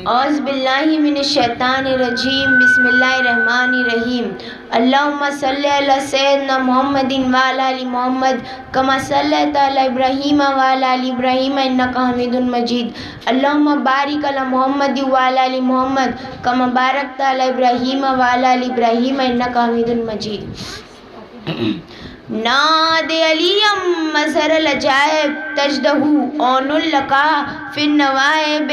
اعوذ باللہ من الشیطان الرجیم بسم اللہ الرحمن الرحیم اللہم صلی علی سیدنا محمد وعلی آل محمد کما صلیت علی ابراہیم وعلی آل ابراہیم انکا حمید مجید اللہم بارک علی محمد وعلی آل محمد کما بارکت علی ابراہیم وعلی آل ابراہیم انکا حمید مجید ناد علیم مظہر العجائب تجدہ اون لکا فی النوائب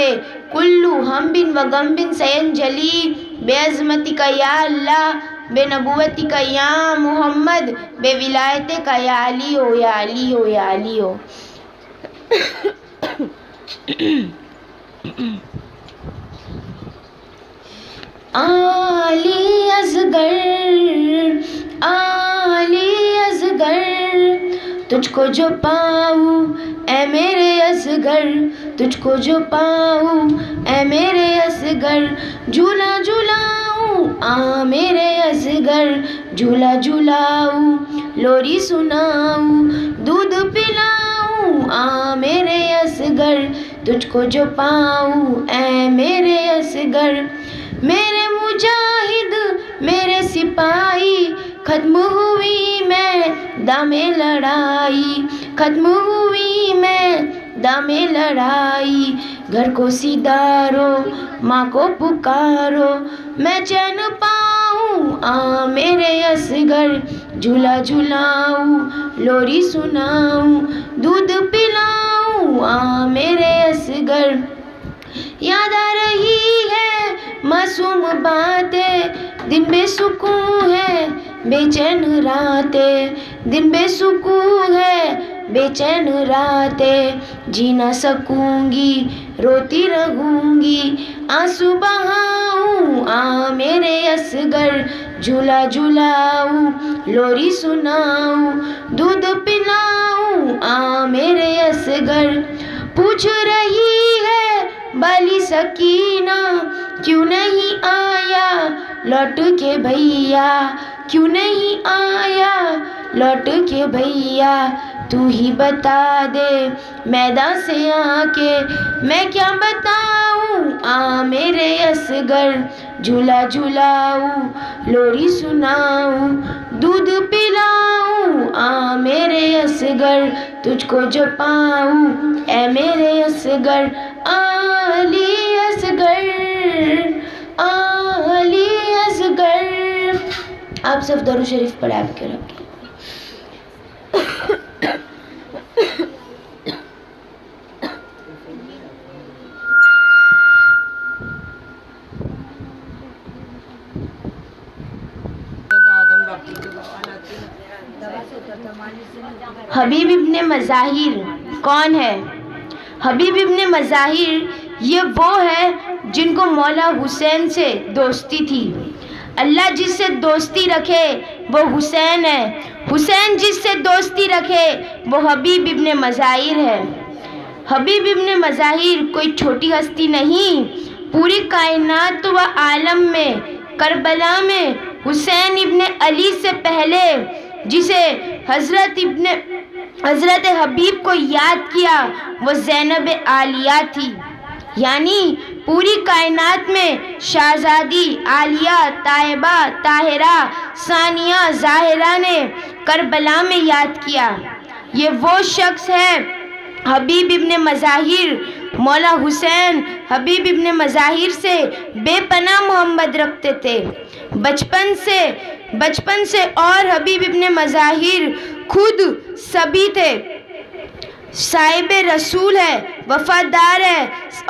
کلو ہم بن و غم بن سینجلی بے عظمتی کا یا اللہ بے نبوتی کا یا محمد بے ولایت کا یا علی ہو یا علی ہو یا علی ہو علی اصغر علی اصغر تجھ کو جو پاؤں اے میرے اصغر تجھ کو جو پاؤں اے میرے اصغر جھولا جھولاؤں آ میرے اصغر جھولا جھولاؤں لوری سناؤں دودھ پلاؤں آ میرے اصغر تجھ کو جو پاؤں اے میرے اصغر میرے مجاہد میرے سپاہی ختم ہوئی میں دم لڑائی ختم ہوئی میں دم لڑائی گھر کو سدھارو ماں کو پکارو میں چین پاؤں آ میرے اصغر جھولا جھولاؤں لوری سناؤں دودھ پلاؤں آ میرے اصغر یاد آ رہی ہے معصوم باتیں دن بے سکون ہے بے چین راتیں دن بے سکون ہے بے چین راتیں جی نہ سکوں گی روتی رہوں گی آنسو بہاؤں آ میرے اصغر جھولا جھولاؤں لوری سناؤں دودھ پلاؤں آ میرے اصغر پوچھ رہی ہے بالی سکینہ کیوں نہیں آیا لوٹ کے بھیا کیوں نہیں آیا لوٹ کے بھیا تو ہی بتا دے میدان سے آ کے میں کیا بتاؤں آ میرے اصغر جھولا جھولاؤں لوری سناؤں دودھ پلاؤں آ میرے اصغر تجھ کو جو پاؤں اے میرے اصغر علی اصغر علی اصغر آپ سب درود شریف پڑھا کے رکھیں حبیب ابن مظاہر کون ہے؟ حبیب ابن مظاہر یہ وہ ہے جن کو مولا حسین سے دوستی تھی۔ اللہ جس سے دوستی رکھے وہ حسین ہے، حسین جس سے دوستی رکھے وہ حبیب ابن مظاہر ہے۔ حبیب ابن مظاہر کوئی چھوٹی ہستی نہیں، پوری کائنات و عالم میں کربلا میں حسین ابن علی سے پہلے جسے حضرت حبیب کو یاد کیا وہ زینب عالیہ تھی، یعنی پوری کائنات میں شہزادی عالیہ طیبہ طاہرہ ثانیہ ظاہرہ نے کربلا میں یاد کیا۔ یہ وہ شخص ہے حبیب ابن مظاہر۔ مولا حسین حبیب ابن مظاہر سے بے پناہ محبت رکھتے تھے بچپن سے اور حبیب ابن مظاہر خود سبھی تھے، صاحب رسول ہے، وفادار ہے،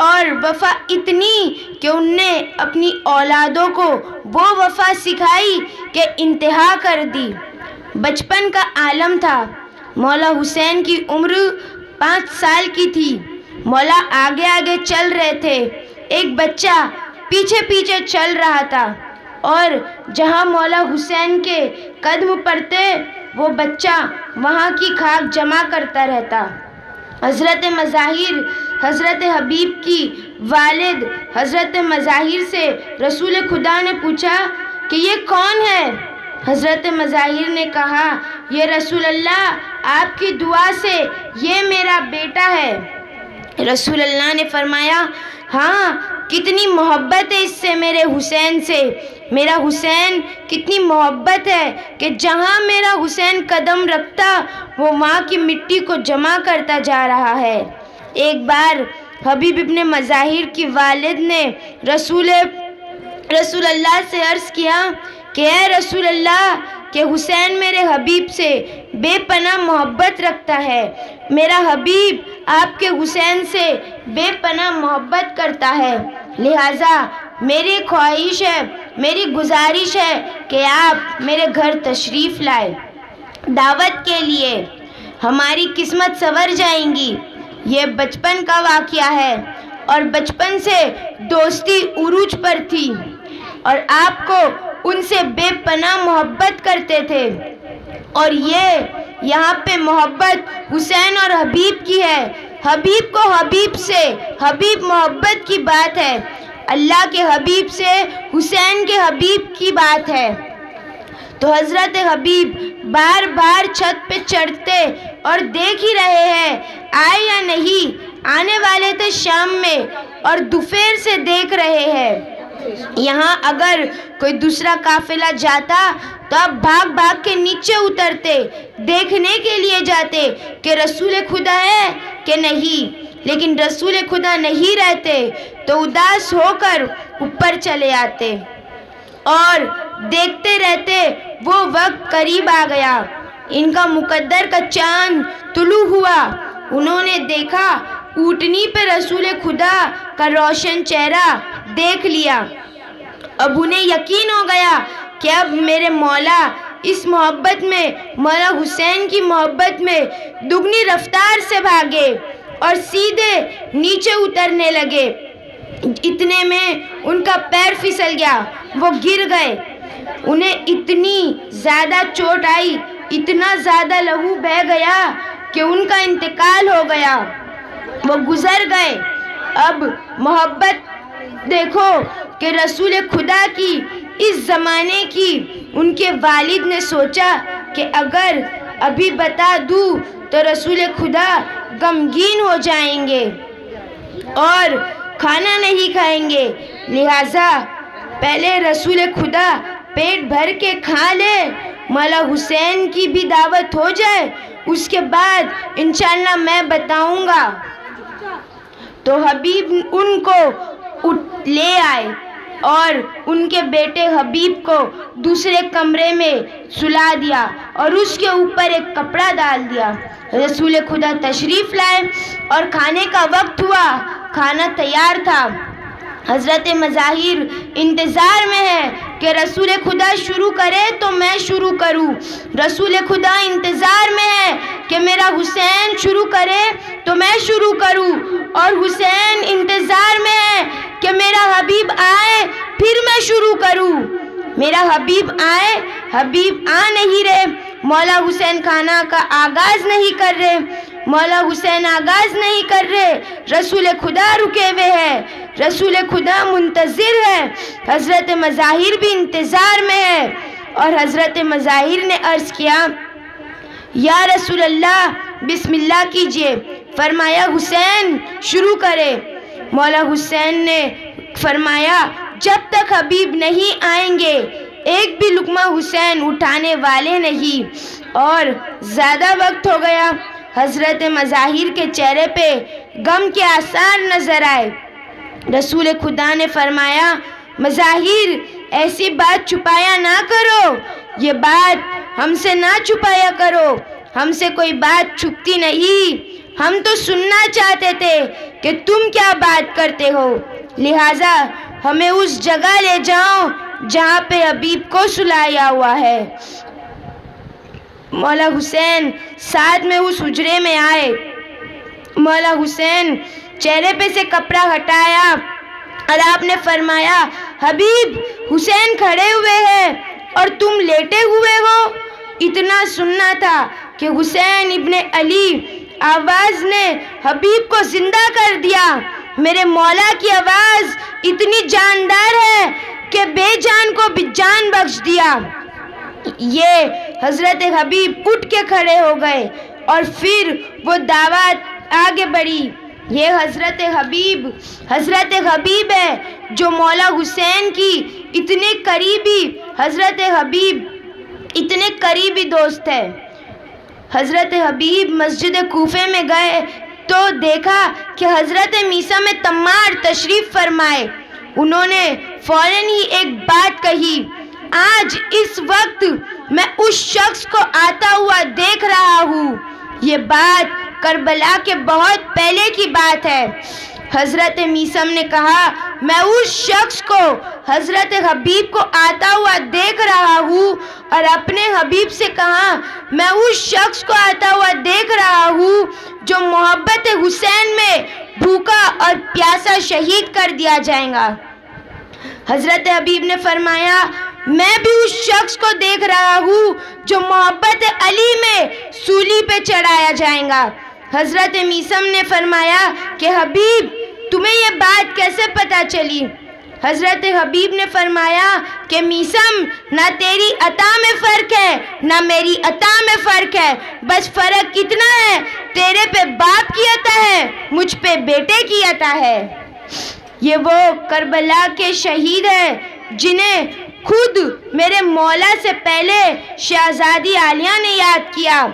اور وفا اتنی کہ ان نے اپنی اولادوں کو وہ وفا سکھائی کہ انتہا کر دی۔ بچپن کا عالم تھا، مولا حسین کی عمر 5 سال کی تھی، مولا آگے آگے چل رہے تھے، ایک بچہ پیچھے پیچھے چل رہا تھا، اور جہاں مولا حسین کے قدم پڑتے وہ بچہ وہاں کی خاک جمع کرتا رہتا۔ حضرت مظاہر حضرت حبیب کی والد حضرت مظاہر سے رسول خدا نے پوچھا کہ یہ کون ہے؟ حضرت مظاہر نے کہا یہ رسول اللہ آپ کی دعا سے یہ میرا بیٹا ہے۔ رسول اللہ نے فرمایا ہاں کتنی محبت ہے اس سے، میرے حسین سے۔ میرا حسین کتنی محبت ہے کہ جہاں میرا حسین قدم رکھتا وہ وہاں کی مٹی کو جمع کرتا جا رہا ہے۔ ایک بار حبیب ابن مظاہر کی والد نے رسول اللہ سے عرض کیا کہ اے رسول اللہ، کہ حسین میرے حبیب سے بے پناہ محبت رکھتا ہے، میرا حبیب آپ کے حسین سے بے پناہ محبت کرتا ہے، لہٰذا میری خواہش ہے، میری گزارش ہے کہ آپ میرے گھر تشریف لائیں دعوت کے لیے، ہماری قسمت سنور جائیں گی۔ یہ بچپن کا واقعہ ہے اور بچپن سے دوستی عروج پر تھی اور آپ کو ان سے بے پناہ محبت کرتے تھے، اور یہ یہاں پہ محبت حسین اور حبیب کی ہے، حبیب کو حبیب سے، حبیب محبت کی بات ہے، اللہ کے حبیب سے حسین کے حبیب کی بات ہے۔ تو حضرت حبیب بار بار چھت پہ چڑھتے اور دیکھ ہی رہے ہیں آئے یا نہیں، آنے والے تھے شام میں اور دوپہر سے دیکھ رہے ہیں۔ یہاں اگر کوئی دوسرا قافلہ جاتا تو اب بھاگ بھاگ کے نیچے اترتے، دیکھنے کے لیے جاتے کہ رسول خدا ہے کہ نہیں، لیکن رسول خدا نہیں رہتے تو اداس ہو کر اوپر چلے آتے اور دیکھتے رہتے۔ وہ وقت قریب آ گیا، ان کا مقدر کا چاند طلوع ہوا، انہوں نے دیکھا اونٹنی پہ رسول خدا کا روشن چہرہ دیکھ لیا۔ اب انہیں یقین ہو گیا کہ اب میرے مولا اس محبت میں، مولا حسین کی محبت میں دگنی رفتار سے بھاگے اور سیدھے نیچے اترنے لگے۔ اتنے میں ان کا پیر پھسل گیا، وہ گر گئے، انہیں اتنی زیادہ چوٹ آئی، اتنا زیادہ لہو بہہ گیا کہ ان کا انتقال ہو گیا، وہ گزر گئے۔ اب محبت دیکھو کہ رسول خدا کی، اس زمانے کی، ان کے والد نے سوچا کہ اگر ابھی بتا دوں تو رسول خدا غمگین ہو جائیں گے اور کھانا نہیں کھائیں گے، لہٰذا پہلے رسول خدا پیٹ بھر کے کھا لے، مولا حسین کی بھی دعوت ہو جائے، اس کے بعد انشاءاللہ میں بتاؤں گا۔ تو حبیب ان کو لے آئے اور ان کے بیٹے حبیب کو دوسرے کمرے میں سلا دیا اور اس کے اوپر ایک کپڑا ڈال دیا۔ رسول خدا تشریف لائے اور کھانے کا وقت ہوا، کھانا تیار تھا۔ حضرت مظاہر انتظار میں ہے کہ رسول خدا شروع کرے تو میں شروع کروں، رسول خدا انتظار میں ہے کہ میرا حسین شروع کرے تو میں شروع کروں، اور حسین انتظار میں ہے کہ میرا حبیب آئے پھر میں شروع کروں۔ میرا حبیب آئے، حبیب آ نہیں رہے، مولا حسین کھانا کا آغاز نہیں کر رہے، مولا حسین آغاز نہیں کر رہے، رسول خدا رکے ہوئے ہیں، رسول خدا منتظر ہے، حضرت مظاہر بھی انتظار میں ہے۔ اور حضرت مظاہر نے عرض کیا یا رسول اللہ بسم اللہ کیجئے، فرمایا حسین شروع کرے۔ مولا حسین نے فرمایا جب تک حبیب نہیں آئیں گے ایک بھی لقمہ حسین اٹھانے والے نہیں، اور زیادہ وقت ہو گیا۔ حضرت مظاہر کے چہرے پہ غم کے آثار نظر آئے۔ رسول خدا نے فرمایا مظاہر ایسی بات چھپایا نہ کرو، یہ بات ہم سے نہ چھپایا کرو، ہم سے کوئی بات چھپتی نہیں، ہم تو سننا چاہتے تھے کہ تم کیا بات کرتے ہو، لہٰذا ہمیں اس جگہ لے جاؤ جہاں پہ حبیب کو سلایا ہوا ہے۔ مولا حسین ساتھ میں اس حجرے میں آئے۔ مولا حسین چہرے پہ سے کپڑا ہٹایا اور آپ نے فرمایا حبیب حسین کھڑے ہوئے ہیں اور تم لیٹے ہوئے ہو۔ اتنا سننا تھا کہ حسین ابن علی آواز نے حبیب کو زندہ کر دیا۔ میرے مولا کی آواز اتنی جاندار ہے کہ بے جان کو بھی جان بخش دیا۔ یہ حضرت حبیب اٹھ کے کھڑے ہو گئے اور پھر وہ دعوت آگے بڑھی۔ یہ حضرت حبیب ہے جو مولا حسین کی اتنے قریبی دوست ہے۔ حضرت حبیب مسجد کوفے میں گئے تو دیکھا کہ حضرت میثم تمار تشریف فرمائے۔ انہوں نے فوراً ہی ایک بات کہی، آج اس وقت میں اس شخص کو آتا ہوا دیکھ رہا ہوں۔ یہ بات کربلا کے بہت پہلے کی بات ہے۔ حضرت میثم نے کہا، میں اس شخص کو حضرت حبیب کو آتا ہوا دیکھ رہا ہوں، اور اپنے حبیب سے کہا، میں اس شخص کو آتا ہوا دیکھ رہا ہوں جو محبت حسین میں بھوکا اور پیاسا شہید کر دیا جائے گا۔ حضرت حبیب نے فرمایا، میں بھی اس شخص کو دیکھ رہا ہوں جو محبت علی میں سولی پہ چڑھایا جائے گا۔ حضرت میثم نے فرمایا کہ حبیب، تمہیں یہ بات کیسے پتہ چلی؟ حضرت حبیب نے فرمایا کہ میثم، نہ تیری عطا میں فرق ہے نہ میری عطا میں فرق ہے، بس فرق کتنا ہے، تیرے پہ باپ کی عطا ہے، مجھ پہ بیٹے کی عطا ہے۔ یہ وہ کربلا کے شہید ہیں جنہیں خود میرے مولا سے پہلے شہزادی عالیہ نے یاد کیا۔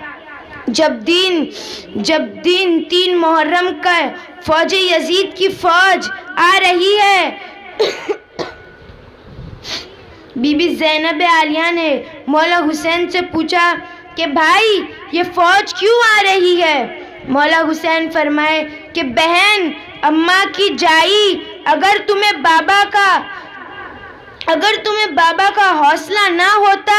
جب دن 3 محرم کا فوج یزید کی فوج آ رہی ہے، بی بی زینب عالیہ نے مولا حسین سے پوچھا کہ بھائی، یہ فوج کیوں آ رہی ہے؟ مولا حسین فرمائے کہ بہن، اماں کی جائی، اگر تمہیں بابا کا حوصلہ نہ ہوتا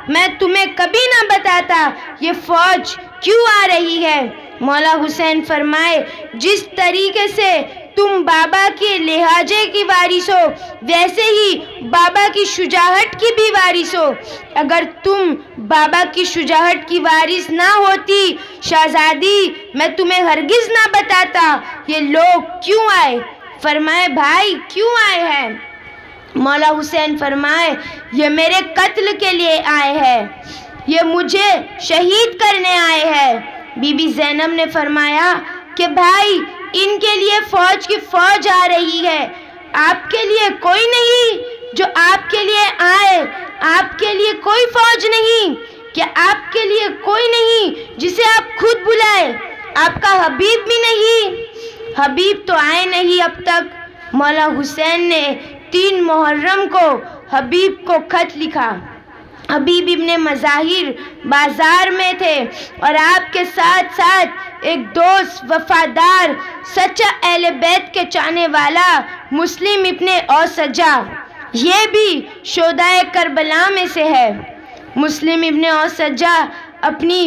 میں تمہیں کبھی نہ بتاتا یہ فوج کیوں آ رہی ہے۔ مولا حسین فرمائے، جس طریقے سے تم بابا کے لہجے کی وارث ہو، ویسے ہی بابا کی شجاعت کی بھی وارث ہو۔ اگر تم بابا کی شجاعت کی وارث نہ ہوتی شہزادی، میں تمہیں ہرگز نہ بتاتا یہ لوگ کیوں آئے۔ فرمائے، بھائی کیوں آئے ہیں؟ مولا حسین فرمائے، یہ میرے قتل کے لیے آئے ہیں، یہ مجھے شہید کرنے آئے ہیں۔ بی بی زینب نے فرمایا کہ بھائی، ان کے لیے فوج کی فوج آ رہی ہے، آپ کے لیے کوئی نہیں جو آپ کے لیے آئے، آپ کے لیے کوئی فوج نہیں، کہ آپ کے لیے کوئی نہیں جسے آپ خود بلائے، آپ کا حبیب بھی نہیں، حبیب تو آئے نہیں اب تک۔ مولا حسین نے 3 محرم کو حبیب کو خط لکھا۔ حبیب ابن مظاہر بازار میں تھے اور آپ کے ساتھ ساتھ ایک دوست، وفادار، سچا اہل بیت کے چاہنے والا مسلم ابن اوسجہ، یہ بھی شہدائے کربلا میں سے ہے۔ مسلم ابن اوسجہ اپنی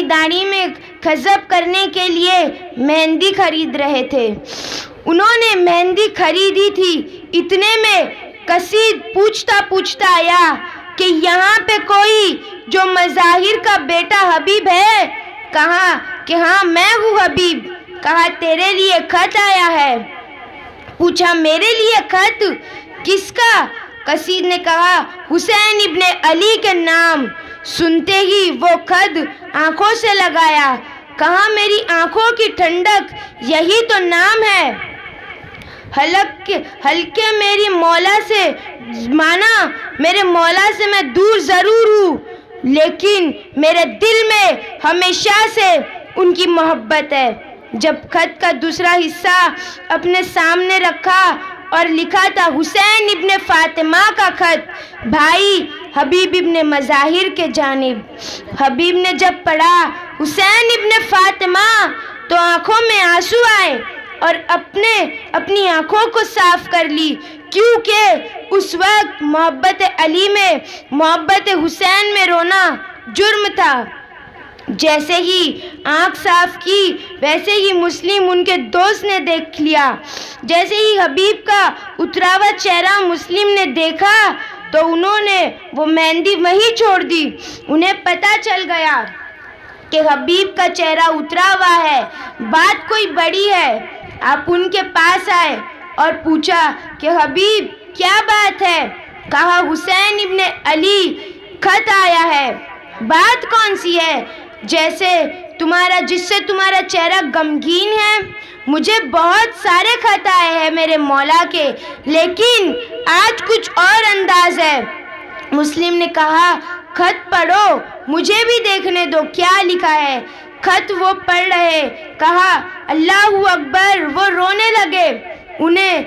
داڑھی میں خضب کرنے کے لیے مہندی خرید رہے تھے۔ انہوں نے مہندی خریدی تھی، اتنے میں قصید پوچھتا آیا کہ یہاں پہ کوئی جو مظاہر کا بیٹا حبیب ہے؟ کہا کہ ہاں میں ہوں حبیب۔ کہا تیرے لیے خط آیا ہے۔ پوچھا میرے لیے خط؟ کس کا؟ قصید نے کہا حسین ابن علی کے نام۔ سنتے ہی وہ خط آنکھوں سے لگایا، کہا میری آنکھوں کی ٹھنڈک یہی تو نام ہے۔ ہلکے میری مولا سے مانا، میرے مولا سے میں دور ضرور ہوں، لیکن میرے دل میں ہمیشہ سے ان کی محبت ہے۔ جب خط کا دوسرا حصہ اپنے سامنے رکھا اور لکھا تھا حسین ابن فاطمہ کا خط، بھائی حبیب ابن مظاہر کے جانب۔ حبیب نے جب پڑھا حسین ابن فاطمہ تو آنکھوں میں آنسو آئے اور اپنی آنکھوں کو صاف کر لی، کیونکہ اس وقت محبت علی میں، محبت حسین میں رونا جرم تھا۔ جیسے ہی آنکھ صاف کی ویسے ہی مسلم ان کے دوست نے دیکھ لیا۔ جیسے ہی حبیب کا اترا ہوا چہرہ مسلم نے دیکھا تو انہوں نے وہ مہندی وہیں چھوڑ دی۔ انہیں پتہ چل گیا کہ حبیب کا چہرہ اترا ہوا ہے، بات کوئی بڑی ہے۔ آپ ان کے پاس آئے اور پوچھا کہ حبیب کیا بات ہے؟ کہا حسین ابن علی خط آیا ہے۔ بات کون سی ہے؟ جیسے جس سے تمہارا چہرہ غمگین ہے؟ مجھے بہت سارے خط آئے ہیں میرے مولا کے، لیکن آج کچھ اور انداز ہے۔ مسلم نے کہا خط پڑھو، مجھے بھی دیکھنے دو کیا لکھا ہے۔ خط وہ پڑھ رہے، کہا اللہ اکبر، وہ رونے لگے۔ انہیں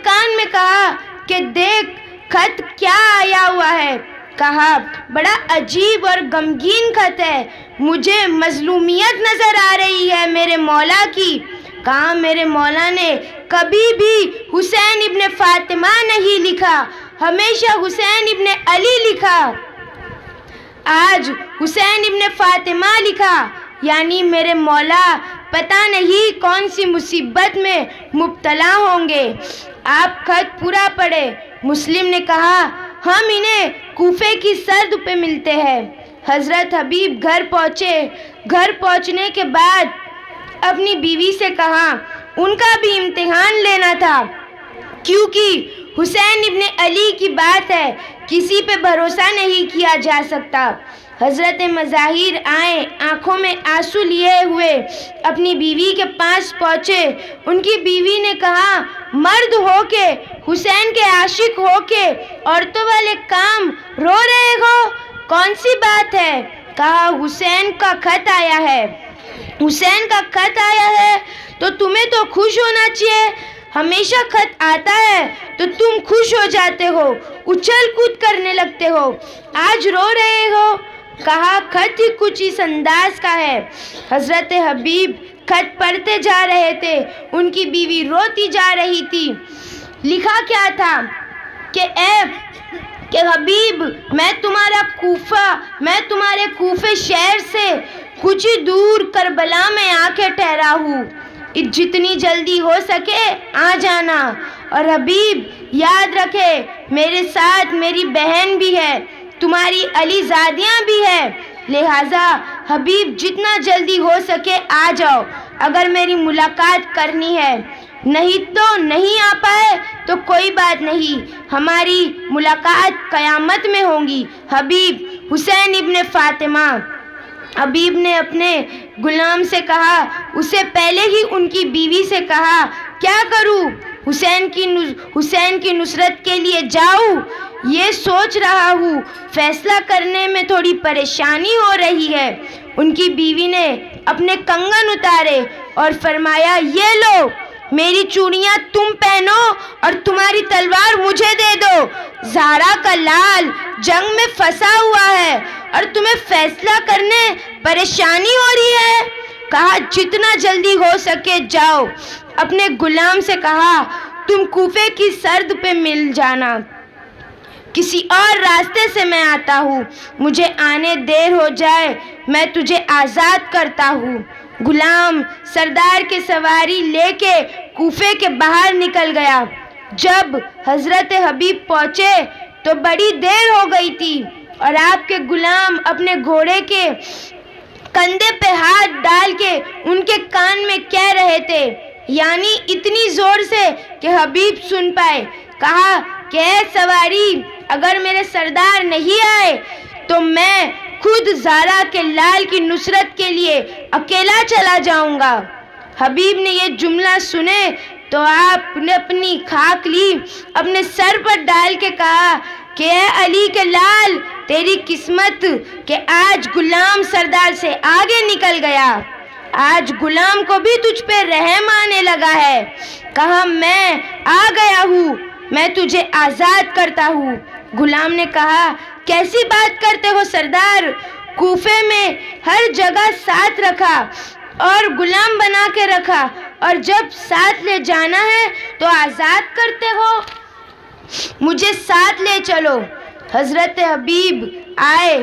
کان میں کہا کہ دیکھ خط کیا آیا ہوا ہے۔ کہا بڑا عجیب اور غمگین خط ہے، مجھے مظلومیت نظر آ رہی ہے میرے مولا کی۔ کہا میرے مولا نے کبھی بھی حسین ابن فاطمہ نہیں لکھا، ہمیشہ حسین ابن علی لکھا۔ آج حسین ابن فاطمہ لکھا، یعنی میرے مولا پتہ نہیں کون سی مصیبت میں مبتلا ہوں گے۔ آپ خط پورا پڑھے۔ مسلم نے کہا ہم انہیں کوفے کی سرد پہ ملتے ہیں۔ حضرت حبیب گھر پہنچے۔ گھر پہنچنے کے بعد اپنی بیوی سے کہا ان کا بھی امتحان لینا تھا، کیونکہ حسین ابن علی کی بات ہے، کسی پہ بھروسہ نہیں کیا جا سکتا۔ حضرت مظاہر آئے، آنکھوں میں آنسو لیے ہوئے اپنی بیوی کے پاس پہنچے۔ ان کی بیوی نے کہا مرد ہو کے، حسین کے عاشق ہو کے عورتوں والے کام رو رہے ہو، کون سی بات ہے؟ کہا حسین کا خط آیا ہے۔ حسین کا خط آیا ہے تو تمہیں تو خوش ہونا چاہیے، ہمیشہ خط آتا ہے تو تم خوش ہو جاتے ہو، اچھل کود کرنے لگتے ہو، آج رو رہے ہو۔ کہا خط ہی کچھ اس انداز کا ہے۔ حضرت حبیب خط پڑھتے جا رہے تھے، ان کی بیوی روتی جا رہی تھی۔ لکھا کیا تھا کہ حبیب میں تمہارے کوفے شہر سے کچھ ہی دور کربلا میں آ کے ٹھہرا ہوں، جتنی جلدی ہو سکے آ جانا، اور حبیب یاد رکھے میرے ساتھ میری بہن بھی ہے، تمہاری علی زادیاں بھی ہے، لہٰذا حبیب جتنا جلدی ہو سکے آ جاؤ اگر میری ملاقات کرنی ہے، نہیں تو نہیں آ پائے تو کوئی بات نہیں، ہماری ملاقات قیامت میں ہوگی۔ حبیب حسین ابن فاطمہ۔ حبیب نے اپنے غلام سے کہا، اسے پہلے ہی ان کی بیوی سے کہا کیا کروں؟ حسین کی نصرت کے لیے جاؤں؟ یہ سوچ رہا ہوں، فیصلہ کرنے میں تھوڑی پریشانی ہو رہی ہے۔ ان کی بیوی نے اپنے کنگن اتارے اور فرمایا یہ لو، میری چوڑیاں تم پہنو اور تمہاری تلوار مجھے دے دو، زہرا کا لال جنگ میں پھنسا ہوا ہے اور تمہیں فیصلہ کرنے پریشانی ہو رہی ہے۔ کہا جتنا جلدی ہو سکے جاؤ۔ اپنے غلام سے کہا تم کوفے کی سرد پہ مل جانا، کسی اور راستے سے میں آتا ہوں، مجھے آنے دیر ہو جائے میں تجھے آزاد کرتا ہوں۔ غلام سردار کی سواری لے کے کوفے کے باہر نکل گیا۔ جب حضرت حبیب پہنچے تو بڑی دیر ہو گئی تھی اور آپ کے غلام اپنے گھوڑے کے کندھے پہ ہاتھ ڈال کے ان کے کان میں کہہ رہے تھے، یعنی اتنی زور سے کہ حبیب سن پائے۔ کہا کہ اے سواری، اگر میرے سردار نہیں آئے تو میں خود زہرا کے لال کی نصرت کے لیے اکیلا چلا جاؤں گا۔ حبیب نے یہ جملہ سنے تو آپ نے اپنی خاک لی، اپنے سر پر ڈال کے کہا کہ اے علی کے لال، تیری قسمت کہ آج غلام سردار سے آگے نکل گیا، آج غلام کو بھی تجھ پہ رحم آنے لگا ہے۔ کہا میں آ گیا ہوں، میں تجھے آزاد کرتا ہوں۔ غلام نے کہا کیسی بات کرتے ہو سردار، کوفے میں ہر جگہ ساتھ رکھا اور غلام بنا کے رکھا، اور جب ساتھ لے جانا ہے تو آزاد کرتے ہو، مجھے ساتھ لے چلو۔ حضرت حبیب آئے۔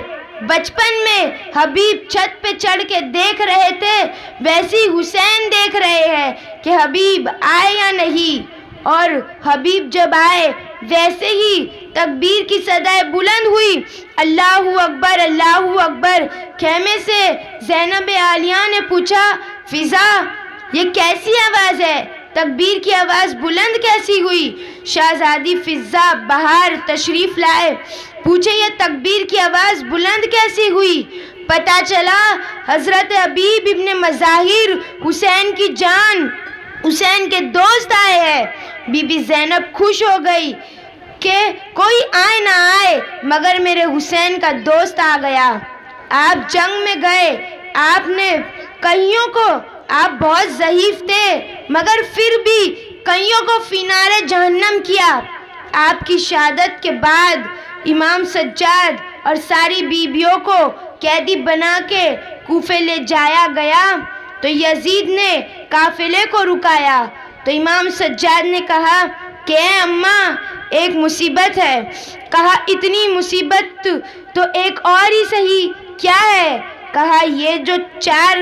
بچپن میں حبیب چھت پہ چڑھ کے دیکھ رہے تھے، ویسے ہی حسین دیکھ رہے ہیں کہ حبیب آئے یا نہیں، اور حبیب جب آئے ویسے ہی تکبیر کی صدائے بلند ہوئی، اللہ اکبر اللہ اکبر۔ خیمے سے زینب عالیہ نے پوچھا فضا یہ کیسی آواز ہے، تکبیر کی آواز بلند کیسی ہوئی؟ شہزادی فضا باہر تشریف لائے، پوچھے یہ تکبیر کی آواز بلند کیسی ہوئی؟ پتہ چلا حضرت حبیب ابن مظاہر حسین کی جان حسین کے دوست آئے ہیں۔ بی بی زینب خوش ہو گئی کہ کوئی آئے نہ آئے مگر میرے حسین کا دوست آ گیا۔ آپ جنگ میں گئے، آپ نے کئیوں کو، آپ بہت ضعیف تھے مگر پھر بھی کئیوں کو فینار جہنم کیا۔ آپ کی شہادت کے بعد امام سجاد اور ساری بیبیوں کو قیدی بنا کے کوفے لے جایا گیا تو یزید نے قافلے کو رکایا تو امام سجاد نے کہا کہ اے اماں ایک مصیبت ہے۔ کہا اتنی مصیبت تو ایک اور ہی صحیح، کیا ہے؟ کہا یہ جو 4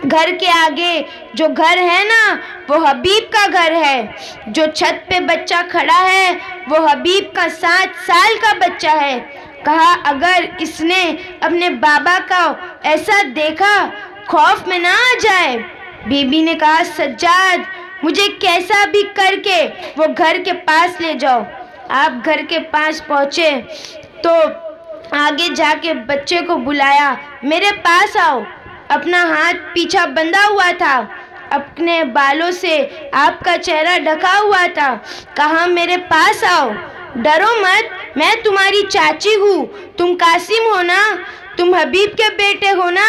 گھر کے آگے جو گھر ہے نا وہ حبیب کا گھر ہے، جو چھت پہ بچہ کھڑا ہے وہ حبیب کا 7 سال کا بچہ ہے۔ کہا اگر اس نے اپنے بابا کا ایسا دیکھا خوف میں نہ آ جائے۔ بی بی نے کہا سجاد مجھے کیسا بھی کر کے وہ گھر کے پاس لے جاؤ۔ آپ گھر کے پاس پہنچے تو آگے جا کے بچے کو بلایا، میرے پاس آؤ۔ اپنا ہاتھ پیچھا بندھا ہوا تھا، اپنے بالوں سے آپ کا چہرہ ڈھکا ہوا تھا۔ کہا میرے پاس آؤ، ڈرو مت، میں تمہاری چاچی ہوں، تم قاسم ہو نا، تم حبیب کے بیٹے ہو نا،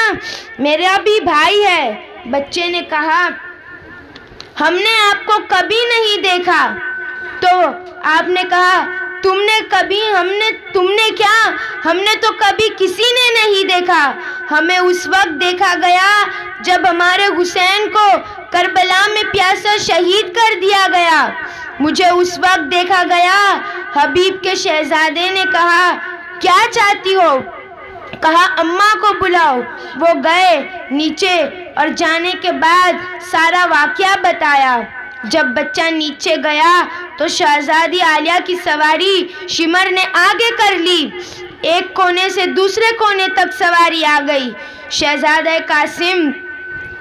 میرا بھی بھائی ہے۔ بچے نے کہا ہم نے آپ کو کبھی نہیں دیکھا۔ تو آپ نے کہا تم نے کیا، ہم نے تو کبھی کسی نے نہیں دیکھا۔ ہمیں اس وقت دیکھا گیا جب ہمارے حسین کو کربلا میں پیاسا شہید کر دیا گیا، مجھے اس وقت دیکھا گیا۔ حبیب کے شہزادے نے کہا کیا چاہتی ہو؟ کہا اماں کو بلاؤ۔ وہ گئے نیچے اور جانے کے بعد سارا واقعہ بتایا۔ جب بچہ نیچے گیا تو شہزادی عالیہ کی سواری شمر نے آگے کر لی، ایک کونے سے دوسرے کونے تک سواری آ گئی۔ شہزادہ قاسم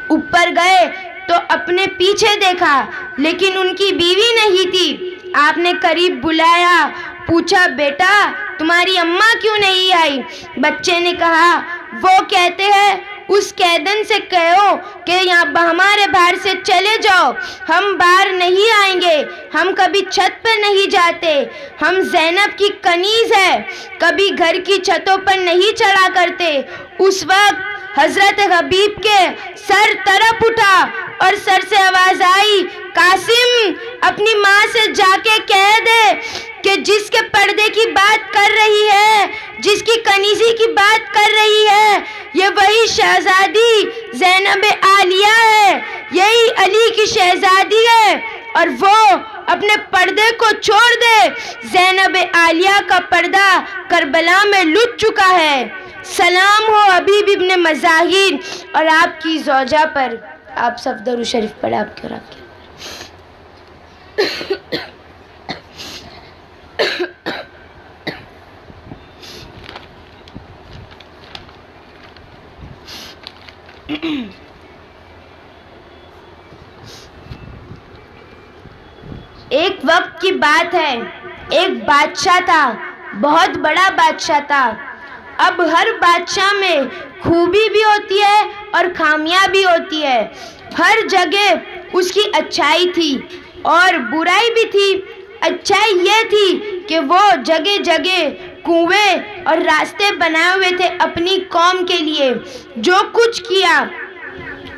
اوپر گئے تو اپنے پیچھے دیکھا لیکن ان کی بیوی نہیں تھی۔ آپ نے قریب بلایا، پوچھا بیٹا تمہاری اماں کیوں نہیں آئی؟ بچے نے کہا وہ کہتے ہیں اس قیدن سے کہو کہ یہاں ہمارے باہر سے چلے جاؤ، ہم باہر نہیں آئیں گے، ہم کبھی چھت پہ نہیں جاتے، ہم زینب کی کنیز ہے، کبھی گھر کی چھتوں پر نہیں چڑھا کرتے۔ اس وقت حضرت حبیب کے سر طرف اٹھا اور سر سے آواز آئی قاسم اپنی ماں سے جا کے کہہ دے کہ جس کے پردے کی بات کر رہی ہے، جس کی کنیزی کی بات کر رہی ہے، یہ وہی شہزادی زینب عالیہ ہے، یہی علی کی شہزادی ہے، اور وہ اپنے پردے کو چھوڑ دے، زینب عالیہ کا پردہ کربلا میں لٹ چکا ہے۔ سلام ہو حبیب ابن مظاہر اور آپ کی زوجہ پر۔ آپ سب درود شریف پڑھیں آپ کے اور آپ کے۔ ایک وقت کی بات ہے، ایک بادشاہ تھا، بہت بڑا بادشاہ تھا۔ اب ہر بادشاہ میں خوبی بھی ہوتی ہے اور خامیاں بھی ہوتی ہے۔ ہر جگہ اس کی اچھائی تھی اور برائی بھی تھی۔ اچھائی یہ تھی کہ وہ جگہ جگہ کنویں اور راستے بنائے ہوئے تھے اپنی قوم کے لیے، جو کچھ کیا۔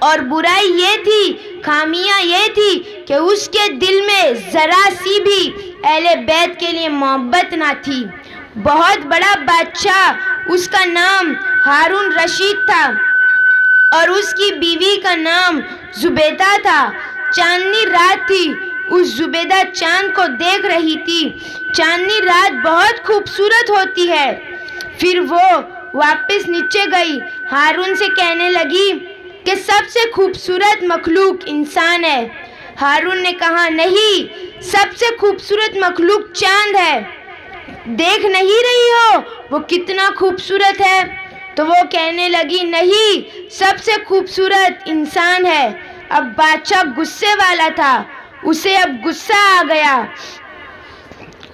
اور برائی یہ تھی، خامیاں یہ تھی کہ اس کے دل میں ذرا سی بھی اہل بیت کے لیے محبت نہ تھی۔ بہت بڑا بادشاہ، اس کا نام ہارون رشید تھا اور اس کی بیوی کا نام زبیدہ تھا۔ چاندنی رات تھی، اس زبیدہ چاند کو دیکھ رہی تھی۔ چاندنی رات بہت خوبصورت ہوتی ہے۔ پھر وہ واپس نیچے گئی، ہارون سے کہنے لگی کہ سب سے خوبصورت مخلوق انسان ہے۔ ہارون نے کہا نہیں، سب سے خوبصورت مخلوق چاند ہے، دیکھ نہیں رہی ہو وہ کتنا خوبصورت ہے؟ تو وہ کہنے لگی نہیں، سب سے خوبصورت انسان ہے۔ اب بادشاہ غصے والا تھا، اسے اب غصہ آ گیا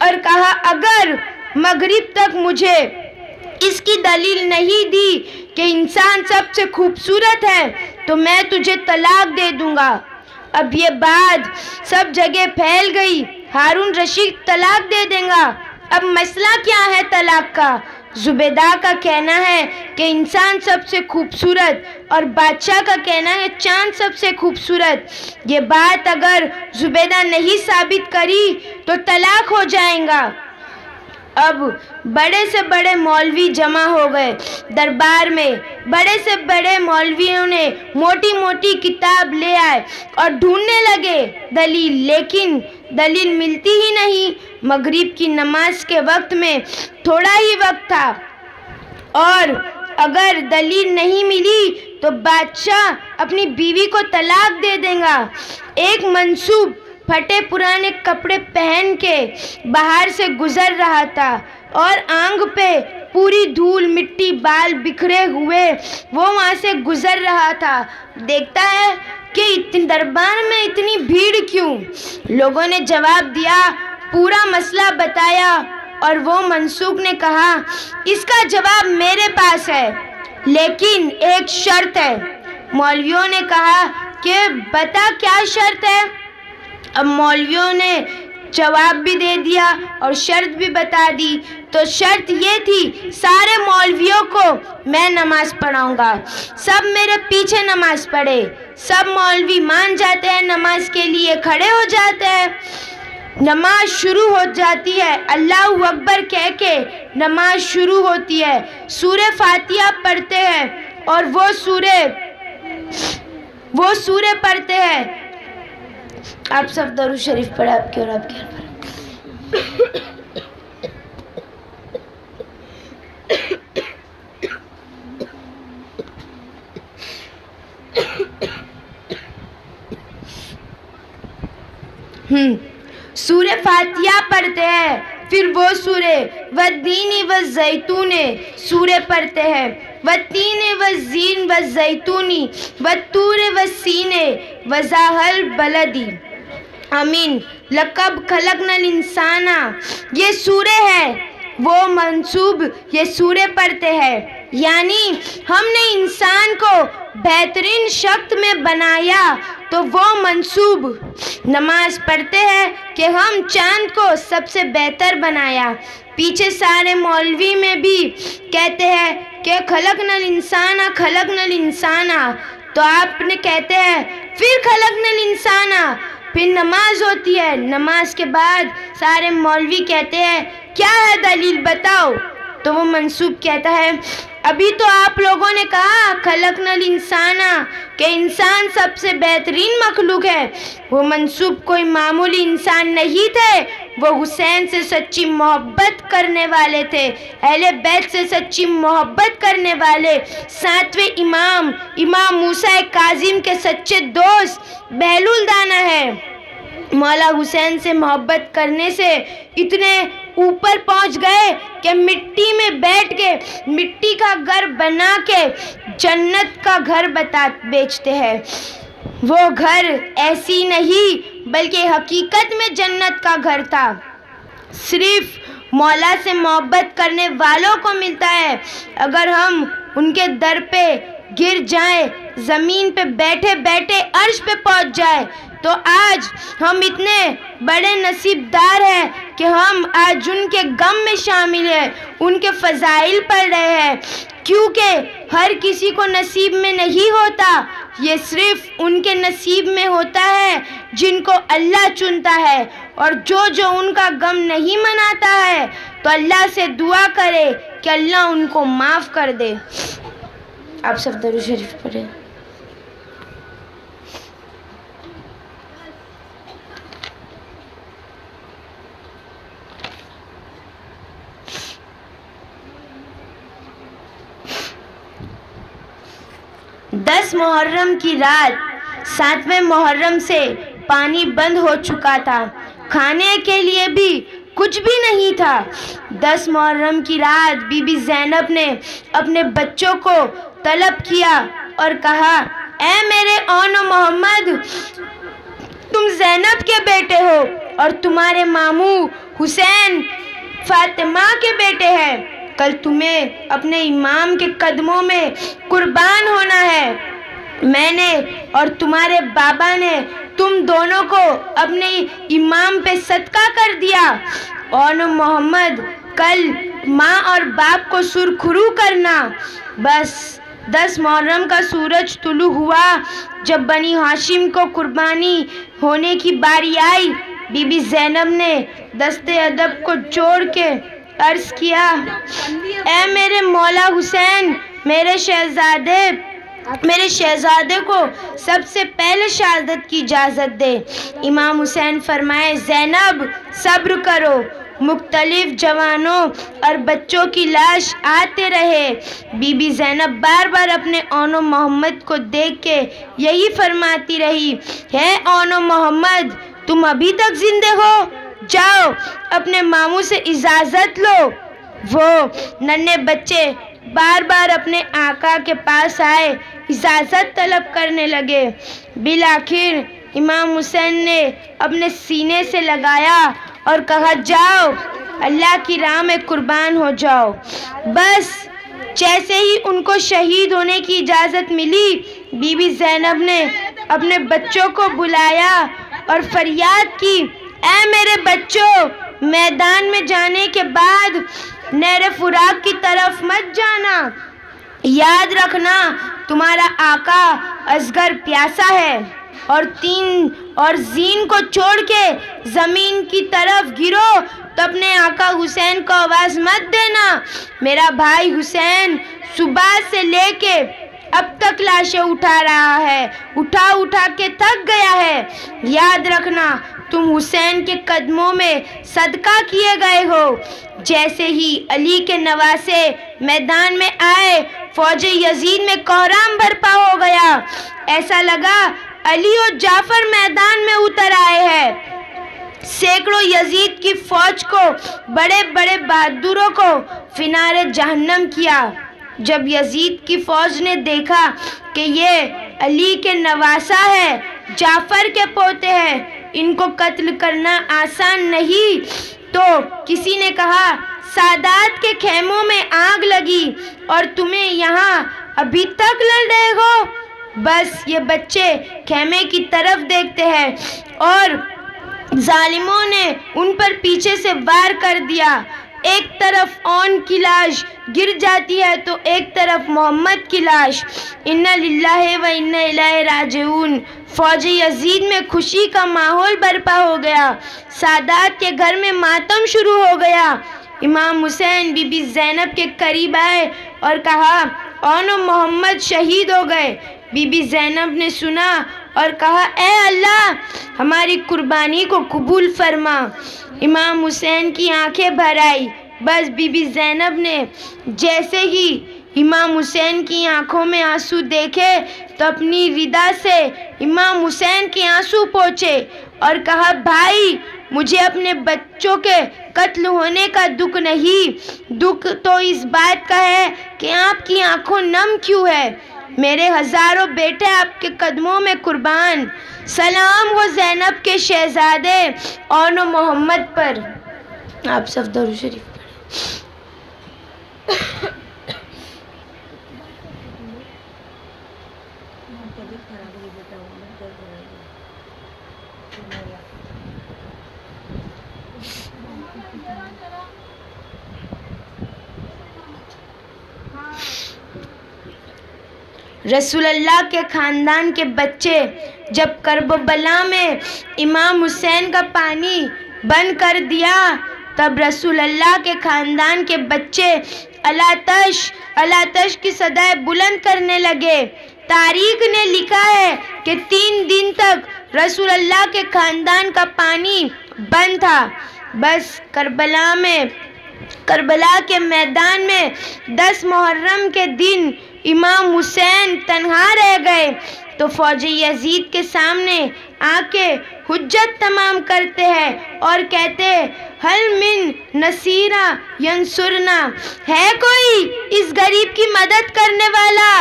اور کہا اگر مغرب تک مجھے اس کی دلیل نہیں دی کہ انسان سب سے خوبصورت ہے تو میں تجھے طلاق دے دوں گا۔ اب یہ بات سب جگہ پھیل گئی، ہارون رشید طلاق دے دیں گا۔ اب مسئلہ کیا ہے طلاق کا؟ زبیدہ کا کہنا ہے کہ انسان سب سے خوبصورت اور بادشاہ کا کہنا ہے چاند سب سے خوبصورت۔ یہ بات اگر زبیدہ نہیں ثابت کری تو طلاق ہو جائے گا۔ اب بڑے سے بڑے مولوی جمع ہو گئے دربار میں، بڑے سے بڑے مولویوں نے موٹی موٹی کتاب لے آئے اور ڈھونڈنے لگے دلیل، لیکن دلیل ملتی ہی نہیں۔ مغرب کی نماز کے وقت میں تھوڑا ہی وقت تھا اور اگر دلیل نہیں ملی تو بادشاہ اپنی بیوی کو طلاق دے دے گا۔ ایک منسوب پھٹے پرانے کپڑے پہن کے باہر سے گزر رہا تھا اور آنگ پہ پوری دھول مٹی، بال بکھرے ہوئے وہ وہاں سے گزر رہا تھا۔ دیکھتا ہے کہ دربار میں اتنی بھیڑ کیوں؟ لوگوں نے جواب دیا، پورا مسئلہ بتایا، اور وہ منسوب نے کہا اس کا جواب میرے پاس ہے لیکن ایک شرط ہے۔ مولویوں نے کہا کہ بتا کیا شرط ہے؟ اب مولویوں نے جواب بھی دے دیا اور شرط بھی بتا دی۔ تو شرط یہ تھی، سارے مولویوں کو میں نماز پڑھاؤں گا، سب میرے پیچھے نماز پڑھے۔ سب مولوی مان جاتے ہیں، نماز کے لیے کھڑے ہو جاتے ہیں۔ نماز شروع ہو جاتی ہے، اللہ اکبر کہہ کے نماز شروع ہوتی ہے۔ سورہ فاتحہ پڑھتے ہیں اور وہ سورہ پڑھتے ہیں۔ آپ سب درود شریف پڑھیں، آپ کے اور آپ کے سورہ فاتحہ پڑھتے ہیں، پھر وہ سورہ والتین والزیتون سورہ پڑھتے ہیں، والتین والزین والزیتون والطور والسین وذا البلد آمین لقد خلقنا الانسان۔ یہ سورہ ہے، وہ منسوب یہ سورہ پڑھتے ہیں، یعنی ہم نے انسان کو بہترین شکل میں بنایا تو وہ منسوب نماز پڑھتے ہیں کہ ہم چاند کو سب سے بہتر بنایا۔ پیچھے سارے مولوی میں بھی کہتے ہیں کہ خلقنا الانسان خلقنا الانسان، تو آپ نے کہتے ہیں پھر خلقنا الانسان، پھر نماز ہوتی ہے۔ نماز کے بعد سارے مولوی کہتے ہیں کیا ہے دلیل بتاؤ؟ تو وہ منسوب کہتا ہے ابھی تو آپ لوگوں نے کہا خلقنا الانسان کہ انسان سب سے بہترین مخلوق ہے۔ وہ منسوب کوئی معمولی انسان نہیں تھے، وہ حسین سے سچی محبت کرنے والے تھے، اہل بیت سے سچی محبت کرنے والے، ساتویں امام موسیٰ کاظم کے سچے دوست بہلول دانا ہے۔ مولا حسین سے محبت کرنے سے اتنے اوپر پہنچ گئے کہ مٹی میں بیٹھ کے مٹی کا گھر بنا کے جنت کا گھر بیچتے ہیں۔ وہ گھر ایسی نہیں بلکہ حقیقت میں جنت کا گھر تھا، صرف مولا سے محبت کرنے والوں کو ملتا ہے۔ اگر ہم ان کے در پہ گر جائیں، زمین پہ بیٹھے بیٹھے عرش پہ پہنچ جائیں، تو آج ہم اتنے بڑے نصیب دار ہیں کہ ہم آج ان کے غم میں شامل ہیں، ان کے فضائل پڑھ رہے ہیں، کیونکہ ہر کسی کو نصیب میں نہیں ہوتا، یہ صرف ان کے نصیب میں ہوتا ہے جن کو اللہ چنتا ہے۔ اور جو ان کا غم نہیں مناتا ہے تو اللہ سے دعا کرے کہ اللہ ان کو معاف کر دے۔ آپ سب درود شریف پڑھیں۔ دس محرم کی رات، 7ویں محرم سے پانی بند ہو چکا تھا، کھانے کے لیے بھی کچھ بھی نہیں تھا۔ 10 محرم کی رات بی بی زینب نے اپنے بچوں کو طلب کیا اور کہا اے میرے اون محمد، تم زینب کے بیٹے ہو اور تمہارے ماموں حسین فاطمہ کے بیٹے ہیں، کل تمہیں اپنے امام کے قدموں میں قربان ہونا ہے۔ میں نے اور تمہارے بابا نے تم دونوں کو اپنے امام پہ صدقہ کر دیا۔ اور محمد کل ماں اور باپ کو سرخرو کرنا۔ بس 10 محرم کا سورج طلوع ہوا۔ جب بنی ہاشم کو قربانی ہونے کی باری آئی، بی بی زینب نے دست ادب کو جوڑ کے عرض کیا، اے میرے مولا حسین، میرے شہزادے کو سب سے پہلے شہادت کی اجازت دے۔ امام حسین فرمائے، زینب صبر کرو۔ مختلف جوانوں اور بچوں کی لاش آتے رہے۔ بی بی زینب بار بار اپنے اون محمد کو دیکھ کے یہی فرماتی رہی، ہے اون محمد، تم ابھی تک زندے ہو؟ جاؤ اپنے ماموں سے اجازت لو۔ وہ ننھے بچے بار بار اپنے آقا کے پاس آئے، اجازت طلب کرنے لگے۔ بالآخر امام حسین نے اپنے سینے سے لگایا اور کہا، جاؤ اللہ کی راہ میں قربان ہو جاؤ۔ بس جیسے ہی ان کو شہید ہونے کی اجازت ملی، بی بی زینب نے اپنے بچوں کو بلایا اور فریاد کی، اے میرے بچوں، میدان میں جانے کے بعد نہر فرات کی طرف مت جانا۔ یاد رکھنا تمہارا آقا اصغر پیاسا ہے، اور تین اور زین کو چھوڑ کے زمین کی طرف گرو تو اپنے آقا حسین کو آواز مت دینا۔ میرا بھائی حسین صبح سے لے کے اب تک لاشیں اٹھا رہا ہے، اٹھا کے تھک گیا ہے۔ یاد رکھنا تم حسین کے قدموں میں صدقہ کیے گئے ہو۔ جیسے ہی علی کے نواسے میدان میں آئے، فوج یزید میں کوہرام برپا ہو گیا۔ ایسا لگا علی اور جعفر میدان میں اتر آئے ہیں۔ سینکڑوں یزید کی فوج کو، بڑے بڑے بہادروں کو فنار جہنم کیا۔ جب یزید کی فوج نے دیکھا کہ یہ علی کے نواسہ ہے، جعفر کے پوتے ہیں، ان کو قتل کرنا آسان نہیں، تو کسی نے کہا، سادات کے خیموں میں آگ لگی اور تمہیں یہاں ابھی تک لڑ رہے ہو۔ بس یہ بچے خیمے کی طرف دیکھتے ہیں اور ظالموں نے ان پر پیچھے سے وار کر دیا۔ ایک طرف اون کی لاش گر جاتی ہے تو ایک طرف محمد کی لاش۔ انا للہ و انا الیہ راجعون۔ فوج یزید میں خوشی کا ماحول برپا ہو گیا۔ سادات کے گھر میں ماتم شروع ہو گیا۔ امام حسین بی بی زینب کے قریب آئے اور کہا، اون محمد شہید ہو گئے۔ بی بی زینب نے سنا اور کہا، اے اللہ، ہماری قربانی کو قبول فرما۔ امام حسین کی آنکھیں بھر آئی۔ بس بی بی زینب نے جیسے ہی امام حسین کی آنکھوں میں آنسو دیکھے تو اپنی ردا سے امام حسین کے آنسو پوچھے اور کہا، بھائی، مجھے اپنے بچوں کے قتل ہونے کا دکھ نہیں، دکھ تو اس بات کا ہے کہ آپ کی آنکھوں نم کیوں ہے۔ میرے ہزاروں بیٹے آپ کے قدموں میں قربان۔ سلام ہو زینب کے شہزادے اون محمد پر۔ آپ سب درود شریف پڑھیں۔ رسول اللہ کے خاندان کے بچے جب کربلا میں امام حسین کا پانی بند کر دیا، تب رسول اللہ کے خاندان کے بچے اللہ تش اللہ تش کی صدائیں بلند کرنے لگے۔ تاریخ نے لکھا ہے کہ 3 دن تک رسول اللہ کے خاندان کا پانی بند تھا۔ بس کربلا کے میدان میں 10 محرم کے دن امام حسین تنہا رہ گئے تو فوج یزید کے سامنے آ کے حجت تمام کرتے ہیں اور کہتے ہیں، حل من نصیرہ ینصرنا، ہے کوئی اس غریب کی مدد کرنے والا؟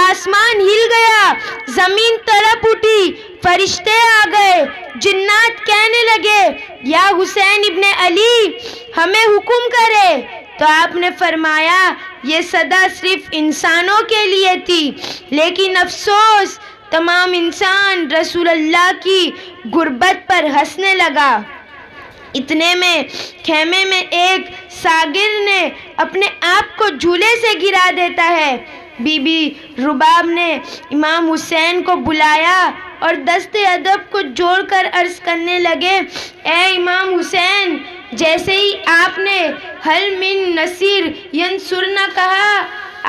آسمان ہل گیا، زمین تڑپ اٹھی، فرشتے آ گئے، جنات کہنے لگے، یا حسین ابن علی، ہمیں حکم کرے تو آپ نے فرمایا یہ صدا صرف انسانوں کے لیے تھی، لیکن افسوس تمام انسان رسول اللہ کی غربت پر ہنسنے لگا۔ اتنے میں خیمے میں ایک شاگرد نے اپنے آپ کو جھولے سے گرا دیتا ہے۔ بی بی رباب نے امام حسین کو بلایا اور دست ادب کو جوڑ کر عرض کرنے لگے، اے امام حسین، جیسے ہی آپ نے حل من نصیر ینصرنا کہا،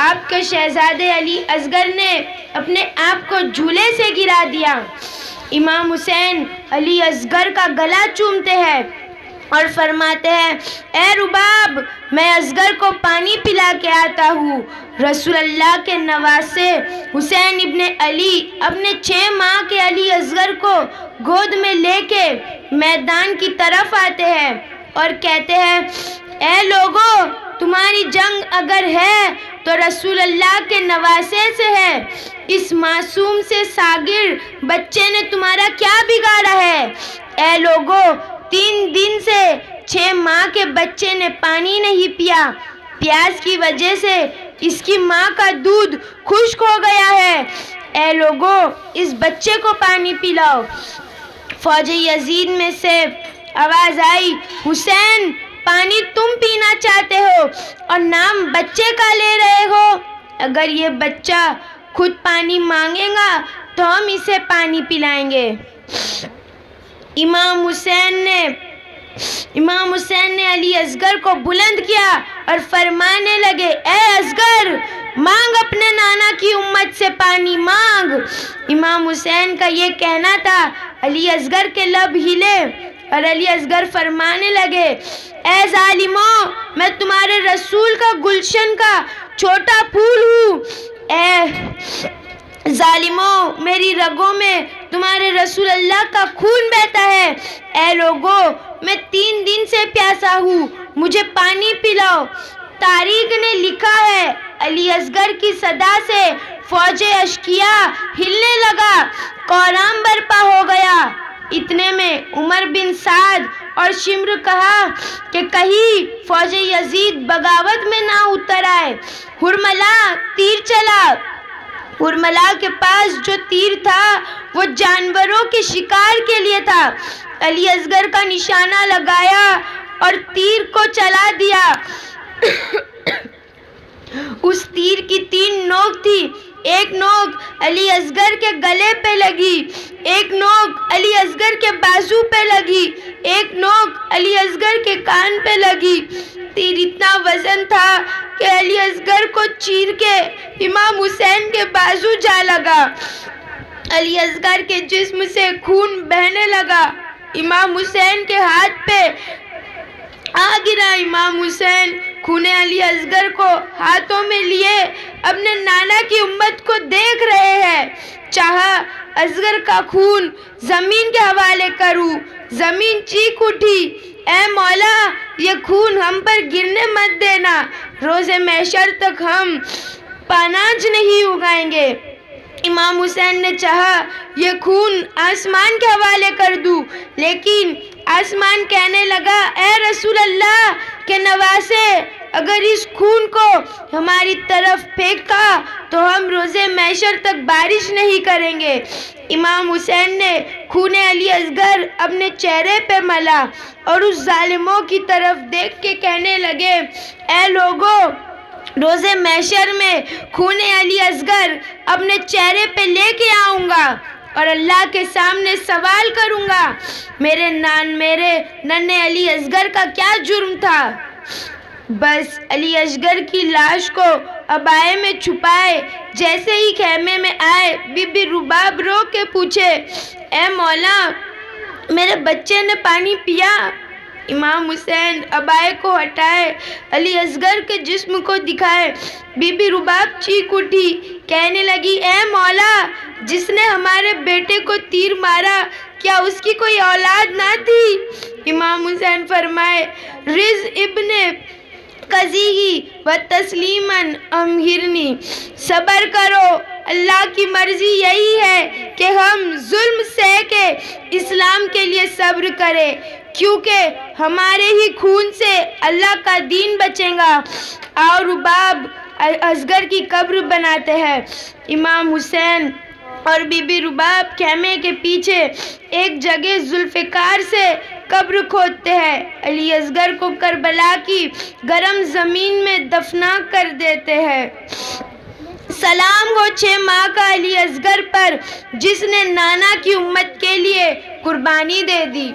آپ کے شہزادے علی اصغر نے اپنے آپ کو جھولے سے گرا دیا۔ امام حسین علی اصغر کا گلا چومتے ہیں اور فرماتے ہیں، اے رباب، میں اصغر کو پانی پلا کے آتا ہوں۔ رسول اللہ کے نواسے حسین ابن علی اپنے 6 ماہ کے علی اصغر کو گود میں لے کے میدان کی طرف آتے ہیں اور کہتے ہیں، اے لوگو، تمہاری جنگ اگر ہے تو رسول اللہ کے نواسے سے ہے۔ اس معصوم سے شاگرد بچے نے تمہارا کیا بگاڑا ہے؟ اے لوگو، 3 دن سے 6 ماہ کے بچے نے پانی نہیں پیا، پیاس کی وجہ سے اس کی ماں کا دودھ خشک ہو گیا ہے۔ اے لوگو، اس بچے کو پانی پلاؤ۔ فوج یزید میں سے آواز آئی، حسین، پانی تم پینا چاہتے ہو اور نام بچے کا لے رہے ہو؟ اگر یہ بچہ خود پانی مانگے گا تو ہم اسے پانی پلائیں گے۔ امام حسین نے علی اصغر کو بلند کیا اور فرمانے لگے، اے اصغر، مانگ اپنے نانا کی امت سے پانی مانگ۔ امام حسین کا یہ کہنا تھا، علی اصغر کے لب ہلے اور علی اصغر فرمانے لگے، اے ظالموں، میں تمہارے رسول کا گلشن کا چھوٹا پھول ہوں۔ اے ظالموں، میری رگوں میں تمہارے رسول اللہ کا خون بہتا ہے۔ اے لوگو، میں 3 دن سے پیاسا ہوں، مجھے پانی پلاؤ۔ تاریخ نے لکھا ہے، علی اصغر کی صدا سے فوج اشقیا ہلنے لگا، کورام برپا ہو گیا۔ اتنے میں عمر بن سعد اور شمر کہا کہ کہیں فوج یزید بغاوت میں نہ اتر آئے۔ ہرملا تیر چلا۔ ہرملا کے پاس جو تیر تھا وہ جانوروں کے شکار کے لیے تھا۔ علی اصغر کا نشانہ لگایا اور تیر کو چلا دیا۔ اس تیر کی 3 نوک تھی، ایک نوک علی اصغر کے گلے پہ لگی، ایک نوک علی اصغر کے بازو پہ لگی، ایک نوک علی اصغر کے کان پہ لگی۔ تیر اتنا وزن تھا کہ علی اصغر کو چیر کے امام حسین کے بازو جا لگا۔ علی اصغر کے جسم سے خون بہنے لگا، امام حسین کے ہاتھ پہ آ گرا۔ امام حسین خون علی اصغر کو ہاتھوں میں لیے اپنے نانا کی امت کو دیکھ رہے ہیں۔ چاہا اصغر کا خون زمین کے حوالے کروں۔ زمین چیخ اٹھی، اے مولا، یہ خون ہم پر گرنے مت دینا، روز محشر تک ہم پاناج نہیں اگائیں گے۔ امام حسین نے چاہا یہ خون آسمان کے حوالے کر دوں، لیکن آسمان کہنے لگا، اے رسول اللہ کے نواسے، اگر اس خون کو ہماری طرف پھینکا تو ہم روز محشر تک بارش نہیں کریں گے۔ امام حسین نے خون علی اصغر اپنے چہرے پہ ملا اور اس ظالموں کی طرف دیکھ کے کہنے لگے، اے لوگو، روز محشر میں خون علی اصغر اپنے چہرے پہ لے کے آؤں گا اور اللہ کے سامنے سوال کروں گا، میرے ننھے علی اصغر کا کیا جرم تھا؟ بس علی اصغر کی لاش کو عبائے میں چھپائے جیسے ہی خیمے میں آئے، بی بی رباب رو کے پوچھے، اے مولا، میرے بچے نے پانی پیا؟ امام حسین عبائے کو ہٹائے، علی اصغر کے جسم کو دکھائے۔ بی بی رباب چیخ اٹھی، کہنے لگی، اے مولا، جس نے ہمارے بیٹے کو تیر مارا، کیا اس کی کوئی اولاد نہ تھی؟ امام حسین فرمائے، رز ابن قضیہ و تسلیماً امہرنی، صبر کرو، اللہ کی مرضی یہی ہے کہ ہم ظلم سہ کے اسلام کے لیے صبر کریں، کیونکہ ہمارے ہی خون سے اللہ کا دین بچے گا۔ اور رباب اصغر کی قبر بناتے ہیں۔ امام حسین اور بی بی رباب خیمے کے پیچھے ایک جگہ ذوالفقار سے قبر کھودتے ہیں۔ علی اصغر کو کربلا کی گرم زمین میں دفنا کر دیتے ہیں۔ سلام ہو 6 ماہ کا علی اصغر پر، جس نے نانا کی امت کے لیے قربانی دے دی۔